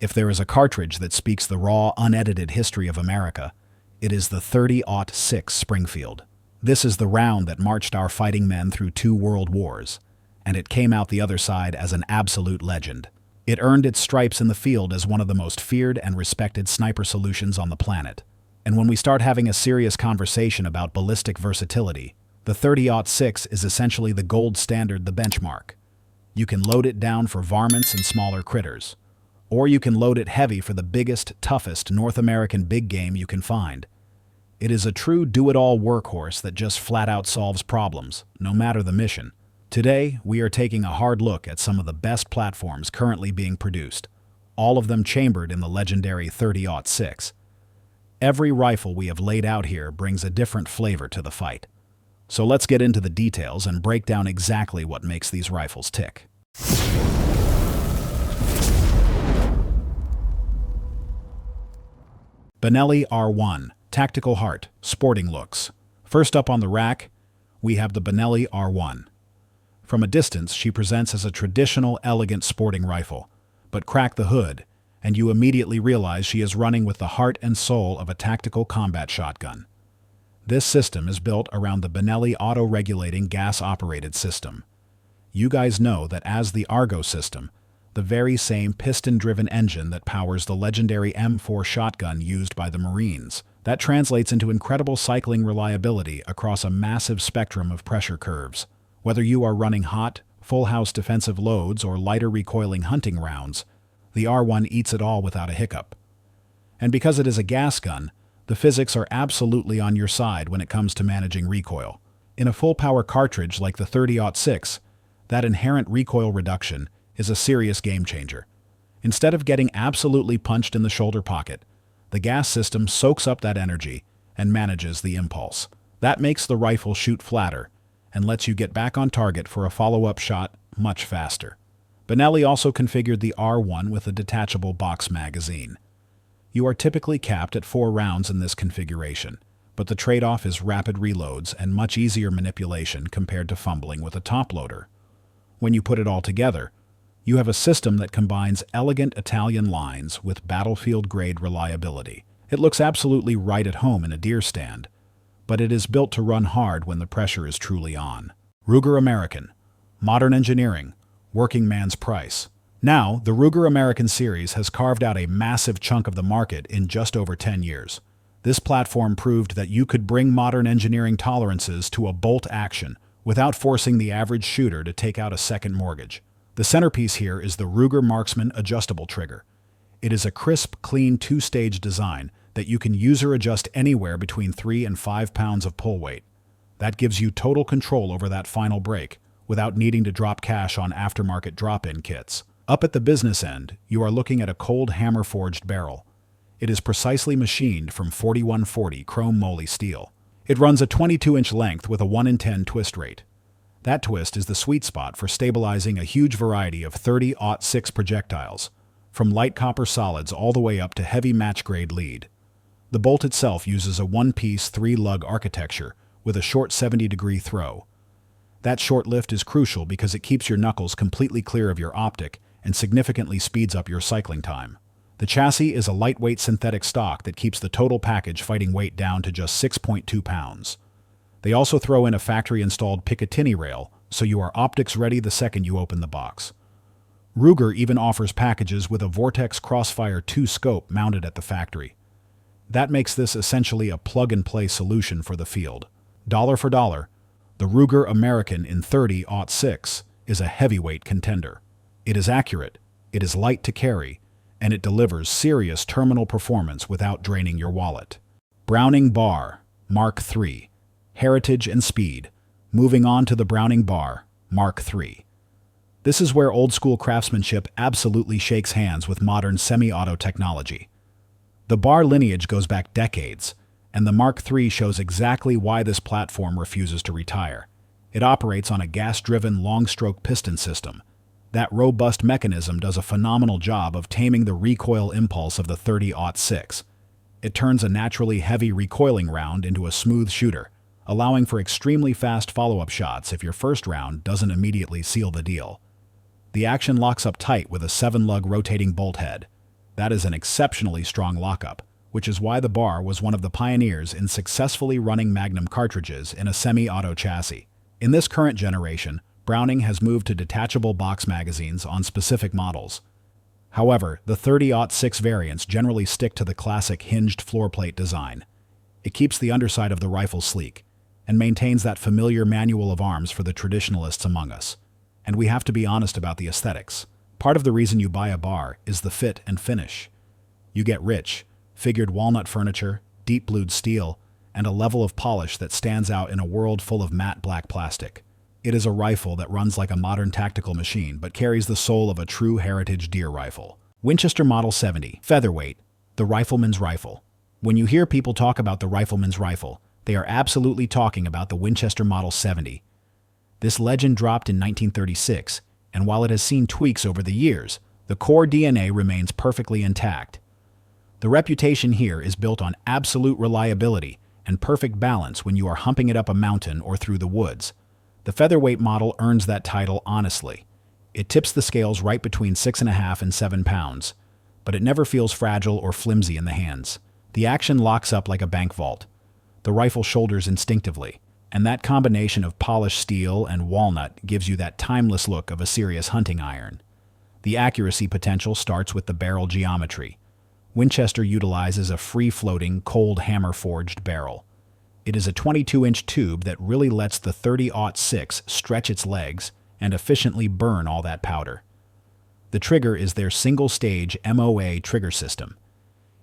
If there is a cartridge that speaks the raw, unedited history of America, it is the 30-06 Springfield. This is the round that marched our fighting men through 2 world wars, and it came out the other side as an absolute legend. It earned its stripes in the field as one of the most feared and respected sniper solutions on the planet. And when we start having a serious conversation about ballistic versatility, the 30-06 is essentially the gold standard, the benchmark. You can load it down for varmints and smaller critters, or you can load it heavy for the biggest, toughest North American big game you can find. It is a true do-it-all workhorse that just flat-out solves problems, no matter the mission. Today, we are taking a hard look at some of the best platforms currently being produced, all of them chambered in the legendary 30-06. Every rifle we have laid out here brings a different flavor to the fight. So let's get into the details and break down exactly what makes these rifles tick. Benelli R1, Tactical Heart, Sporting Looks. First up on the rack, we have the Benelli R1. From a distance, she presents as a traditional, elegant sporting rifle, but crack the hood, and you immediately realize she is running with the heart and soul of a tactical combat shotgun. This system is built around the Benelli auto-regulating gas-operated system. You guys know that as the Argo system, the very same piston-driven engine that powers the legendary M4 shotgun used by the Marines. That translates into incredible cycling reliability across a massive spectrum of pressure curves. Whether you are running hot, full-house defensive loads or lighter recoiling hunting rounds, the R1 eats it all without a hiccup. And because it is a gas gun, the physics are absolutely on your side when it comes to managing recoil. In a full-power cartridge like the 30-06, that inherent recoil reduction is a serious game-changer. Instead of getting absolutely punched in the shoulder pocket, the gas system soaks up that energy and manages the impulse. That makes the rifle shoot flatter and lets you get back on target for a follow-up shot much faster. Benelli also configured the R1 with a detachable box magazine. You are typically capped at 4 rounds in this configuration, but the trade-off is rapid reloads and much easier manipulation compared to fumbling with a top loader. When you put it all together, you have a system that combines elegant Italian lines with battlefield-grade reliability. It looks absolutely right at home in a deer stand, but it is built to run hard when the pressure is truly on. Ruger American, modern engineering, working man's price. Now, the Ruger American series has carved out a massive chunk of the market in just over 10 years. This platform proved that you could bring modern engineering tolerances to a bolt action without forcing the average shooter to take out a second mortgage. The centerpiece here is the Ruger Marksman adjustable trigger. It is a crisp, clean 2-stage design that you can user adjust anywhere between 3 and 5 pounds of pull weight. That gives you total control over that final break without needing to drop cash on aftermarket drop-in kits. Up at the business end, you are looking at a cold hammer-forged barrel. It is precisely machined from 4140 chrome moly steel. It runs a 22-inch length with a 1 in 10 twist rate. That twist is the sweet spot for stabilizing a huge variety of 30-06 projectiles, from light copper solids all the way up to heavy match-grade lead. The bolt itself uses a one-piece 3-lug architecture with a short 70-degree throw. That short lift is crucial because it keeps your knuckles completely clear of your optic and significantly speeds up your cycling time. The chassis is a lightweight synthetic stock that keeps the total package fighting weight down to just 6.2 pounds. They also throw in a factory-installed Picatinny rail, so you are optics ready the second you open the box. Ruger even offers packages with a Vortex Crossfire 2 scope mounted at the factory. That makes this essentially a plug-and-play solution for the field. Dollar for dollar, the Ruger American in 30-06 is a heavyweight contender. It is accurate, it is light to carry, and it delivers serious terminal performance without draining your wallet. Browning Bar Mark III. Heritage and speed. Moving on to the Browning Bar Mark III. This is where old-school craftsmanship absolutely shakes hands with modern semi-auto technology. The bar lineage goes back decades, and the Mark III shows exactly why this platform refuses to retire. It operates on a gas-driven long-stroke piston system. That robust mechanism does a phenomenal job of taming the recoil impulse of the 30-06. It turns a naturally heavy recoiling round into a smooth shooter, allowing for extremely fast follow-up shots if your first round doesn't immediately seal the deal. The action locks up tight with a 7-lug rotating bolt head. That is an exceptionally strong lockup, which is why the bar was one of the pioneers in successfully running Magnum cartridges in a semi-auto chassis. In this current generation, Browning has moved to detachable box magazines on specific models. However, the 30-06 variants generally stick to the classic hinged floor plate design. It keeps the underside of the rifle sleek and maintains that familiar manual of arms for the traditionalists among us. And we have to be honest about the aesthetics. Part of the reason you buy a bar is the fit and finish. You get rich, figured walnut furniture, deep blued steel, and a level of polish that stands out in a world full of matte black plastic. It is a rifle that runs like a modern tactical machine but carries the soul of a true heritage deer rifle. Winchester Model 70, Featherweight, the rifleman's rifle. When you hear people talk about the rifleman's rifle, they are absolutely talking about the Winchester Model 70. This legend dropped in 1936, and while it has seen tweaks over the years, the core DNA remains perfectly intact. The reputation here is built on absolute reliability and perfect balance when you are humping it up a mountain or through the woods. The Featherweight model earns that title honestly. It tips the scales right between 6.5 and 7 pounds, but it never feels fragile or flimsy in the hands. The action locks up like a bank vault. The rifle shoulders instinctively, and that combination of polished steel and walnut gives you that timeless look of a serious hunting iron. The accuracy potential starts with the barrel geometry. Winchester utilizes a free-floating, cold hammer-forged barrel. It is a 22-inch tube that really lets the 30-06 stretch its legs and efficiently burn all that powder. The trigger is their single-stage MOA trigger system.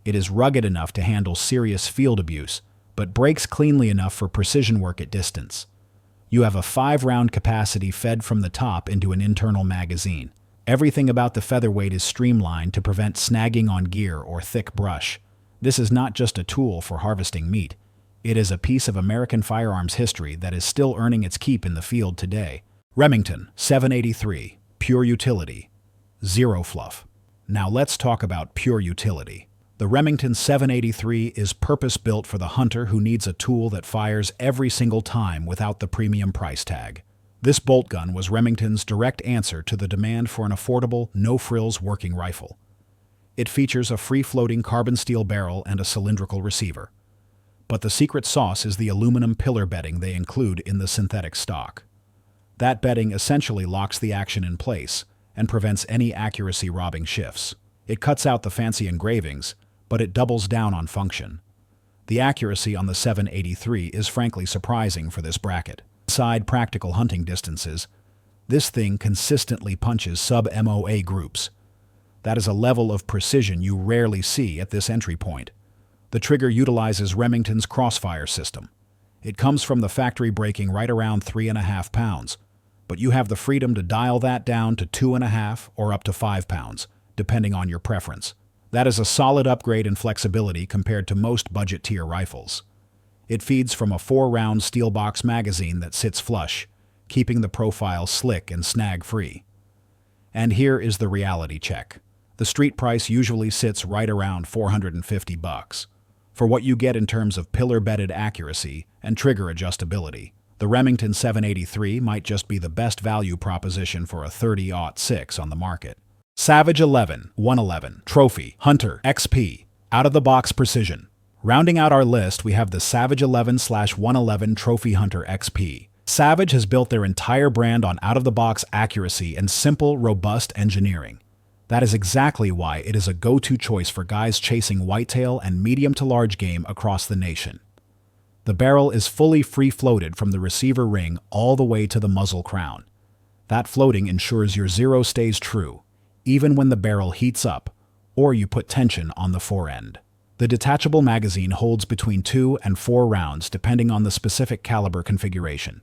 It is rugged enough to handle serious field abuse, but breaks cleanly enough for precision work at distance. You have a 5-round capacity fed from the top into an internal magazine. Everything about the Featherweight is streamlined to prevent snagging on gear or thick brush. This is not just a tool for harvesting meat. It is a piece of American firearms history that is still earning its keep in the field today. Remington 783, pure utility, zero fluff. Now let's talk about pure utility. The Remington 783 is purpose-built for the hunter who needs a tool that fires every single time without the premium price tag. This bolt gun was Remington's direct answer to the demand for an affordable, no-frills working rifle. It features a free-floating carbon steel barrel and a cylindrical receiver. But the secret sauce is the aluminum pillar bedding they include in the synthetic stock. That bedding essentially locks the action in place and prevents any accuracy-robbing shifts. It cuts out the fancy engravings, but it doubles down on function. The accuracy on the 783 is frankly surprising for this bracket. Inside practical hunting distances, this thing consistently punches sub-MOA groups. That is a level of precision you rarely see at this entry point. The trigger utilizes Remington's Crossfire system. It comes from the factory breaking right around 3.5 pounds, but you have the freedom to dial that down to 2.5 or up to 5 pounds, depending on your preference. That is a solid upgrade in flexibility compared to most budget-tier rifles. It feeds from a 4-round steel box magazine that sits flush, keeping the profile slick and snag-free. And here is the reality check. The street price usually sits right around $450. For what you get in terms of pillar-bedded accuracy and trigger adjustability, the Remington 783 might just be the best value proposition for a 30-06 on the market. Savage 11, 111, Trophy, Hunter, XP, out-of-the-box precision. Rounding out our list, we have the Savage 11/111 Trophy Hunter XP. Savage has built their entire brand on out-of-the-box accuracy and simple, robust engineering. That is exactly why it is a go-to choice for guys chasing whitetail and medium to large game across the nation. The barrel is fully free-floated from the receiver ring all the way to the muzzle crown. That floating ensures your zero stays true, even when the barrel heats up or you put tension on the forend. The detachable magazine holds between 2 and 4 rounds depending on the specific caliber configuration.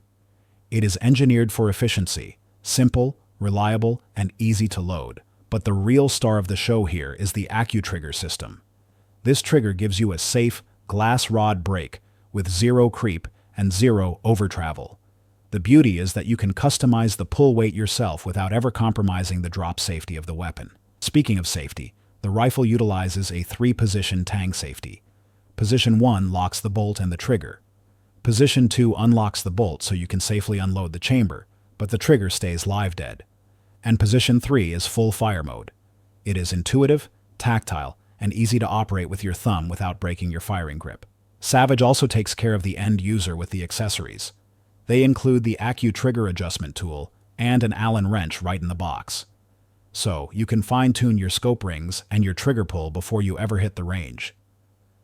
It is engineered for efficiency, simple, reliable, and easy to load. But the real star of the show here is the AccuTrigger system. This trigger gives you a safe, glass rod break with zero creep and zero over-travel. The beauty is that you can customize the pull weight yourself without ever compromising the drop safety of the weapon. Speaking of safety, the rifle utilizes a 3-position tang safety. Position 1 locks the bolt and the trigger. Position 2 unlocks the bolt so you can safely unload the chamber, but the trigger stays live dead. And position 3 is full fire mode. It is intuitive, tactile, and easy to operate with your thumb without breaking your firing grip. Savage also takes care of the end user with the accessories. They include the trigger adjustment tool and an Allen wrench right in the box. So you can fine-tune your scope rings and your trigger pull before you ever hit the range.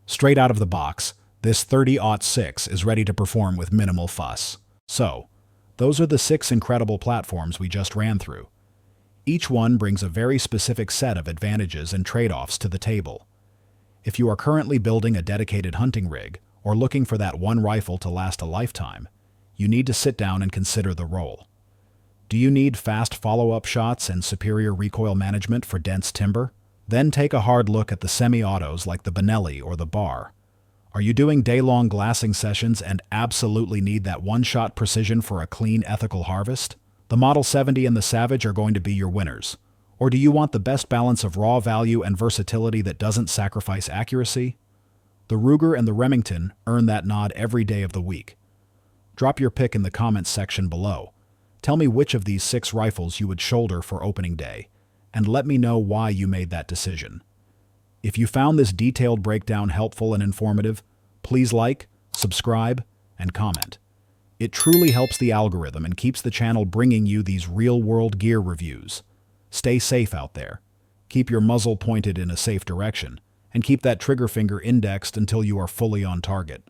Straight out of the box, this 30-06 is ready to perform with minimal fuss. So, those are the 6 incredible platforms we just ran through. Each one brings a very specific set of advantages and trade-offs to the table. If you are currently building a dedicated hunting rig or looking for that one rifle to last a lifetime, you need to sit down and consider the role. Do you need fast follow-up shots and superior recoil management for dense timber? Then take a hard look at the semi-autos like the Benelli or the Bar. Are you doing day-long glassing sessions and absolutely need that one-shot precision for a clean, ethical harvest? The Model 70 and the Savage are going to be your winners. Or do you want the best balance of raw value and versatility that doesn't sacrifice accuracy? The Ruger and the Remington earn that nod every day of the week. Drop your pick in the comments section below. Tell me which of these 6 rifles you would shoulder for opening day, and let me know why you made that decision. If you found this detailed breakdown helpful and informative, please like, subscribe, and comment. It truly helps the algorithm and keeps the channel bringing you these real-world gear reviews. Stay safe out there. Keep your muzzle pointed in a safe direction, and keep that trigger finger indexed until you are fully on target.